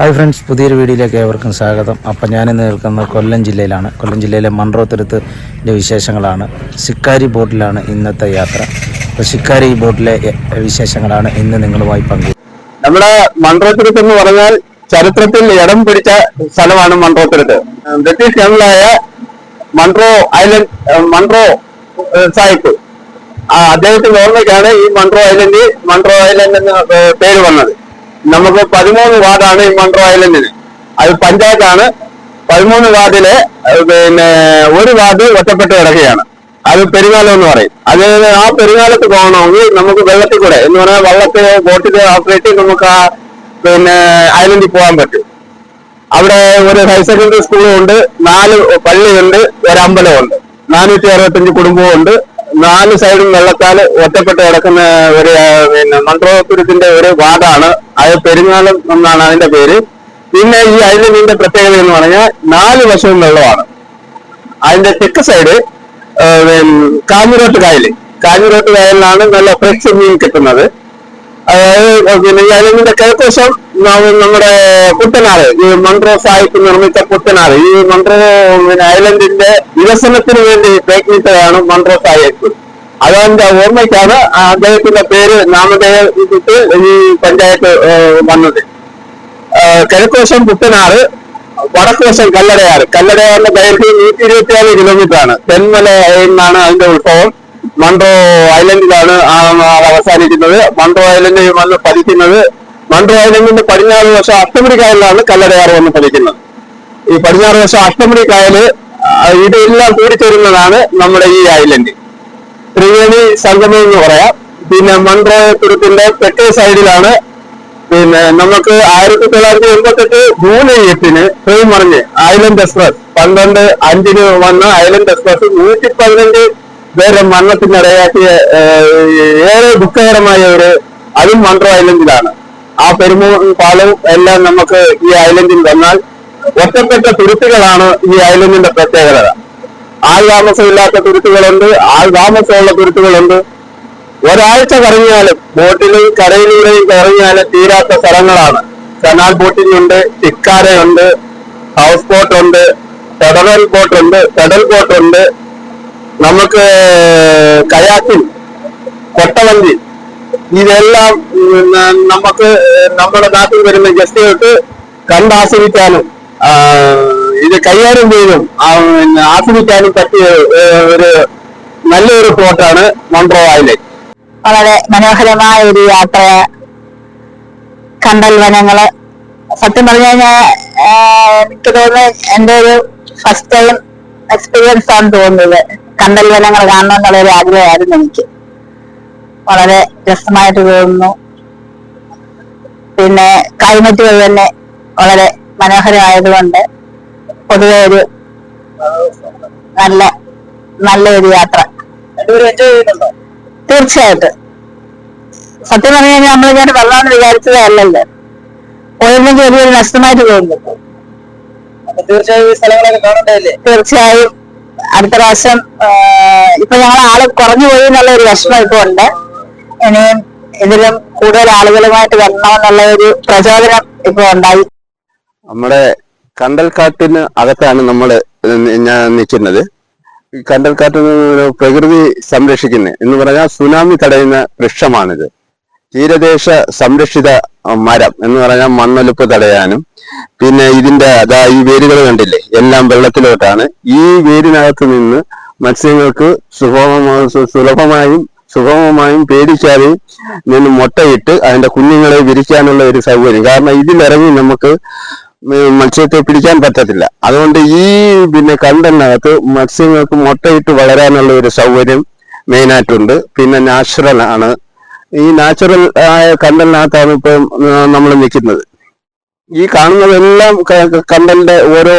Hi friends, പുതിയൊരു വീഡിയോയിലേക്ക് ഏവർക്കും സ്വാഗതം. അപ്പം ഞാനിന്ന് നിൽക്കുന്നത് കൊല്ലം ജില്ലയിലാണ്. കൊല്ലം ജില്ലയിലെ മൺട്രോ തുരുത്തിൻ്റെ വിശേഷങ്ങളാണ്. ശിക്കാരി ബോട്ടിലാണ് ഇന്നത്തെ യാത്ര. അപ്പോൾ ശിക്കാരി ബോട്ടിലെ വിശേഷങ്ങളാണ് ഇന്ന് നിങ്ങളുമായി പങ്കു. നമ്മുടെ മൺട്രോ തുരുത്ത് എന്ന് പറഞ്ഞാൽ ചരിത്രത്തിൽ ഇടം പിടിച്ച സ്ഥലമാണ് മൺട്രോ തുരുത്ത്. ബ്രിട്ടീഷ് ജനറലായ മൺട്രോ സാഹിബ് അദ്ദേഹത്തിന്റെ ഓർമ്മയ്ക്കാണ് ഈ മൺട്രോ ഐലൻഡ് എന്ന് പേര് വന്നത്. നമുക്ക് 13 വാർഡാണ് ഈ മൺട്രോ ഐലൻഡിന്. അത് പഞ്ചായത്താണ്. 13 വാർഡിലെ ഒരു വാർഡ് ഒറ്റപ്പെട്ട് കിടക്കുകയാണ്. അത് പെരുങ്ങാലം എന്ന് പറയും. അത് ആ പെരുങ്ങാലത്ത് പോകണമെങ്കിൽ നമുക്ക് വെള്ളത്തിൽ കൂടെ എന്ന് പറഞ്ഞാൽ വള്ളത്തിൽ ബോട്ടിൽ ആശ്രയിച്ച് നമുക്ക് ആ ഐലൻഡിൽ പോകാൻ പറ്റും. അവിടെ ഒരു ഹയർ സെക്കൻഡറി സ്കൂളും ഉണ്ട്, 4 പള്ളിയുണ്ട്, ഒരു അമ്പലമുണ്ട്, 465 കുടുംബവും 4 സൈഡും വെള്ളത്താൽ ഒറ്റപ്പെട്ട് കിടക്കുന്ന ഒരു മൺട്രോ തുരുത്തിന്റെ ഒരു വാർഡാണ്. അത് പെരുങ്ങാലം എന്നാണ് അതിന്റെ പേര്. പിന്നെ ഈ ഐലൻഡിന്റെ പ്രത്യേകത എന്ന് പറഞ്ഞാൽ 4 വശവും വെള്ളമാണ്. അതിന്റെ തെക്ക് സൈഡ് കാഞ്ഞിരോട്ട് കായലിലാണ് നല്ല ഫ്രഷ് മീൻ കിട്ടുന്നത്. അതായത് ഈ ഐലൻഡിന്റെ കിഴക്കുവശം നമ്മുടെ പുത്തനാറ്, ഈ മൺട്രോ സാഹിബ് നിർമ്മിച്ച പുത്തനാറ്. ഈ മൺട്രോ ഐലൻഡിന്റെ വികസനത്തിന് വേണ്ടി പ്രയത്നിച്ചതാണ് മൺട്രോ സാഹിബ്. അതിന്റെ ഓർമ്മയ്ക്കാണ് അദ്ദേഹത്തിന്റെ പേര് നാമധേയത്തിൽ ഈ പഞ്ചായത്ത് വന്നത്. കിഴക്കുവശം പുത്തനാറ്, വടക്കുവശം കല്ലടയാറിന്റെ ദൈർഘ്യം 126 കിലോമീറ്റർ ആണ്. തെന്മലയിൽ നിന്നാണ് അതിന്റെ ഉത്ഭവം. മൺട്രോ ഐലൻഡിലാണ് അവസാനിക്കുന്നത്. മൺട്രോ ഐലൻഡിൽ വന്ന് പതിക്കുന്നത് മൺട്രോ ഐലൻഡിന്റെ പടിഞ്ഞാറ് വശം അഷ്ടമുടി കായലിലാണ് കല്ലടയാറ് വന്ന് പതിക്കുന്നത്. ഈ പടിഞ്ഞാറ് വശം അഷ്ടമുടി കായല് ഇതെല്ലാം കൂടിച്ചേരുന്നതാണ് നമ്മുടെ ഈ ഐലൻഡ്. ത്രിവേണി സംഗമം എന്ന് പറയാം. പിന്നെ മൺട്രോ തുരുത്തിന്റെ തെക്കേ സൈഡിലാണ് നമുക്ക് 1988 ജൂലൈ 8 ട്രെയിൻ മറിഞ്ഞ് ഐലൻഡ് എക്സ്പ്രസ് 12:05 വന്ന ഐലൻഡ് എക്സ്പ്രസ് 115 പേരെ മരണത്തിനിടയാക്കിയ ഏറെ ദുഃഖകരമായ അതും മൺട്രോ ഐലൻഡിലാണ്. ആ പാലവും എല്ലാം നമുക്ക് ഈ ഐലൻഡിൽ വന്നാൽ ഒറ്റപ്പെട്ട തുരുത്തുകളാണ് ഈ ഐലൻഡിന്റെ പ്രത്യേകത. ആൾ താമസമില്ലാത്ത തുരുത്തുകളുണ്ട്, ആൾ താമസമുള്ള തുരുത്തുകളുണ്ട്. ഒരാഴ്ച കറങ്ങിയാലും ബോട്ടിലും കരയിലൂടെയും കറങ്ങിയാലും തീരാത്ത സ്ഥലങ്ങളാണ്. കനാൽ ബോട്ടിംഗ് ഉണ്ട്, ടിക്കാരയുണ്ട്, ഹൗസ് ബോട്ട് ഉണ്ട്, പെഡൽ ബോട്ട് ഉണ്ട്, നമുക്ക് കയാക്കിംഗ്, കൊട്ടവണ്ടി, ഇതെല്ലാം നമുക്ക് നമ്മുടെ നാട്ടിൽ വരുന്ന ഗസ്റ്റുകൾക്ക് കണ്ടാസ്വദിക്കാനും ഇത് കൈകാര്യം ചെയ്തും ആസ്വദിക്കാനും പറ്റിയ നല്ലൊരു സ്പോട്ടാണ് മൺട്രോ ഐലൻഡ്. വളരെ മനോഹരമായ ഒരു യാത്ര. കണ്ടൽ വനങ്ങള് സത്യം പറഞ്ഞു കഴിഞ്ഞാൽ എനിക്ക് തോന്നുന്നു എന്റെ ഒരു ഫസ്റ്റ് ടൈം എക്സ്പീരിയൻസ് ആണ് തോന്നുന്നത്. കണ്ടൽ വനങ്ങൾ കാണണം എന്നുള്ളൊരു ആഗ്രഹമായിരുന്നു എനിക്ക്. വളരെ രസമായിട്ട് തോന്നുന്നു. പിന്നെ ക്ലൈമറ്റുകൾ തന്നെ വളരെ മനോഹരമായതുകൊണ്ട് പൊതുവെ ഒരു നല്ലൊരു യാത്ര. തീർച്ചയായിട്ടും സത്യം പറഞ്ഞു കഴിഞ്ഞാൽ നമ്മളിങ്ങനെ വെള്ളമെന്ന് വിചാരിച്ചതല്ലല്ലോ. പോയിരുന്നെങ്കിൽ വലിയൊരു നഷ്ടമായിട്ട് തോന്നുന്നു. തീർച്ചയായും അടുത്ത പ്രാവശ്യം ഇപ്പൊ ഞങ്ങൾ ആള് കുറഞ്ഞു പോയി എന്നുള്ള ഒരു വിഷമം ഇപ്പൊ ഉണ്ട്. ഇനിയും ഇതിലും കൂടുതൽ ആളുകളുമായിട്ട് വരണമെന്നുള്ള ഒരു പ്രചോദനം ഇപ്പൊ ഉണ്ടായി. നമ്മുടെ കണ്ടൽക്കാട്ടിന് അകത്താണ് നമ്മൾ നിൽക്കുന്നത്. കണ്ടൽക്കാട്ടിൽ പ്രകൃതി സംരക്ഷിക്കുന്നത് എന്ന് പറഞ്ഞാൽ സുനാമി തടയുന്ന വൃക്ഷമാണിത്. തീരദേശ സംരക്ഷിത മരം എന്ന് പറഞ്ഞാൽ മണ്ണൊലിപ്പ് തടയാനും, പിന്നെ ഇതിന്റെ ഈ വേരുകൾ കണ്ടില്ലേ എല്ലാം വെള്ളത്തിലോട്ടാണ്. ഈ വേരിനകത്ത് നിന്ന് മത്സ്യങ്ങൾക്ക് സുഗമമായും പേടിക്കാതെയും നിന്ന് മുട്ടയിട്ട് അതിന്റെ കുഞ്ഞുങ്ങളെ വിരിക്കാനുള്ള ഒരു സൗകര്യം. കാരണം ഇതിലിറങ്ങി നമുക്ക് മത്സ്യത്തെ പിടിക്കാൻ പറ്റത്തില്ല. അതുകൊണ്ട് ഈ കണ്ടലിനകത്ത് മത്സ്യങ്ങൾക്ക് മുട്ടയിട്ട് വളരാനുള്ള ഒരു സൗകര്യം മെയിനായിട്ടുണ്ട്. പിന്നെ നാച്ചുറൽ ആണ്. ഈ നാച്ചുറൽ ആയ കണ്ടലിനകത്താണ് ഇപ്പം നമ്മൾ നിൽക്കുന്നത്. ഈ കാണുന്നതെല്ലാം കണ്ടലിന്റെ ഓരോ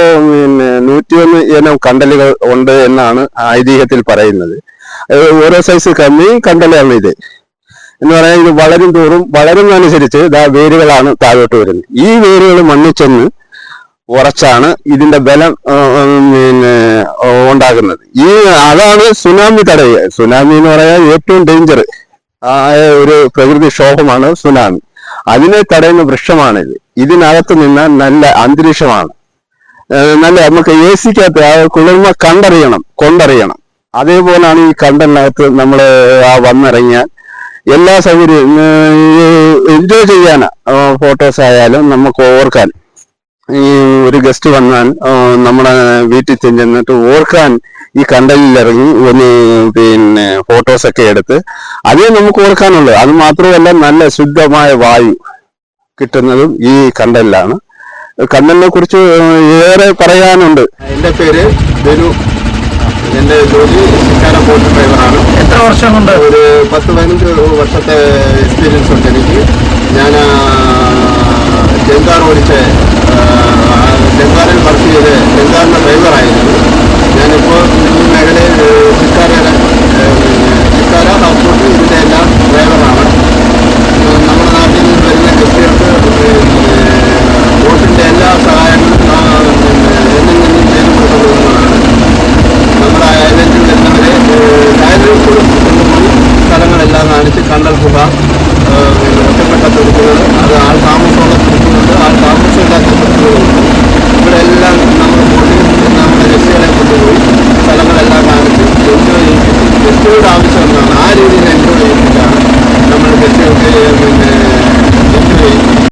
101 ഇനം കണ്ടലുകൾ ഉണ്ട് എന്നാണ് ഐതിഹ്യത്തിൽ പറയുന്നത്. ഓരോ സൈസ് കണ്ടലാണ് ഇത് എന്ന് പറയാൻ. ഇത് വളരുന്നതനുസരിച്ച് വേരുകളാണ് താഴോട്ട് വരുന്നത്. ഈ വേരുകൾ മണ്ണിൽ ചെന്ന് ഉറച്ചാണ് ഇതിന്റെ ബലം ഉണ്ടാകുന്നത്. അതാണ് സുനാമി തടയുക. സുനാമി എന്ന് പറയാൻ ഏറ്റവും ഡേഞ്ചർ ആയ ഒരു പ്രകൃതി ക്ഷോഭമാണ് സുനാമി. അതിനെ തടയുന്ന വൃക്ഷമാണിത്. ഇതിനകത്ത് നിന്ന് നല്ല അന്തരീക്ഷമാണ്. നല്ല നമുക്ക് എ സിക്കകത്ത് ആ കുളിർമ കൊണ്ടറിയണം. അതേപോലാണ് ഈ കണ്ടലിനകത്ത് നമ്മൾ വന്നിറങ്ങിയാൽ എല്ലാ സൗകര്യവും എൻജോയ് ചെയ്യാൻ, ഫോട്ടോസ് ആയാലും നമുക്ക് ഓർക്കാൻ, ഈ ഒരു ഗസ്റ്റ് വന്നാൽ നമ്മുടെ വീട്ടിൽ ചെന്നിട്ട് ഓർക്കാൻ ഈ കണ്ടലിൽ ഇറങ്ങി പിന്നെ ഫോട്ടോസൊക്കെ എടുത്ത് അതേ നമുക്ക് ഓർക്കാനുള്ളൂ. അത് മാത്രമല്ല നല്ല ശുദ്ധമായ വായു കിട്ടുന്നതും ഈ കണ്ടലിലാണ്. കണ്ടലിനെ കുറിച്ച് ഏറെ പറയാനുണ്ട്. എൻ്റെ പേര് ബിനു. എൻ്റെ ജോലി ശിക്കാര ബോട്ട് ഡ്രൈവറാണ്. എത്ര വർഷം കൊണ്ട്? ഒരു 10-15 വർഷത്തെ എക്സ്പീരിയൻസ് ഉണ്ട് എനിക്ക്. ഞാൻ ജങ്കാർ ഓടിച്ച് ജങ്കാറിൽ വർക്ക് ചെയ്ത് ജങ്കാറിൻ്റെ ഡ്രൈവറായിരുന്നു. ഞാനിപ്പോൾ ഈ മേഖലയിൽ ശിക്കാര ഹൗസ് ബോട്ട് ഇതിൻ്റെ എല്ലാം ഡ്രൈവറാണ്. നമ്മുടെ നാട്ടിൽ വരുന്ന ഗസ്റ്റുകൾക്ക് ബോട്ടിൻ്റെ എല്ലാ സഹായങ്ങളും എന്നിൽ നിന്നും ചെയ്തു കൊടുക്കുന്നതാണ്. നമ്മുടെ ഐലൻഡിൽ വരുന്നവരെ ഐലൻഡിൽ കൊണ്ടുപോയി സ്ഥലങ്ങളെല്ലാം കാണിച്ച് കണ്ടൽ ഗുഹ, ഒറ്റപ്പെട്ട തുരുത്തുകൾ, അത് ആൾ താമസമുള്ള തുരുത്തുകളുണ്ട്, ആൾ താമസമില്ലാത്ത തുരുത്തുകളുണ്ട്. ഇവിടെ എല്ലാം നമ്മുടെ ബോട്ടിൽ നമ്മുടെ ഗസ്റ്റുകളെ കൊണ്ടുപോയി സ്ഥലങ്ങളെല്ലാം കാണിച്ച് എൻജോയ് ചെയ്യിപ്പിച്ച് ഗസ്റ്റുകൾ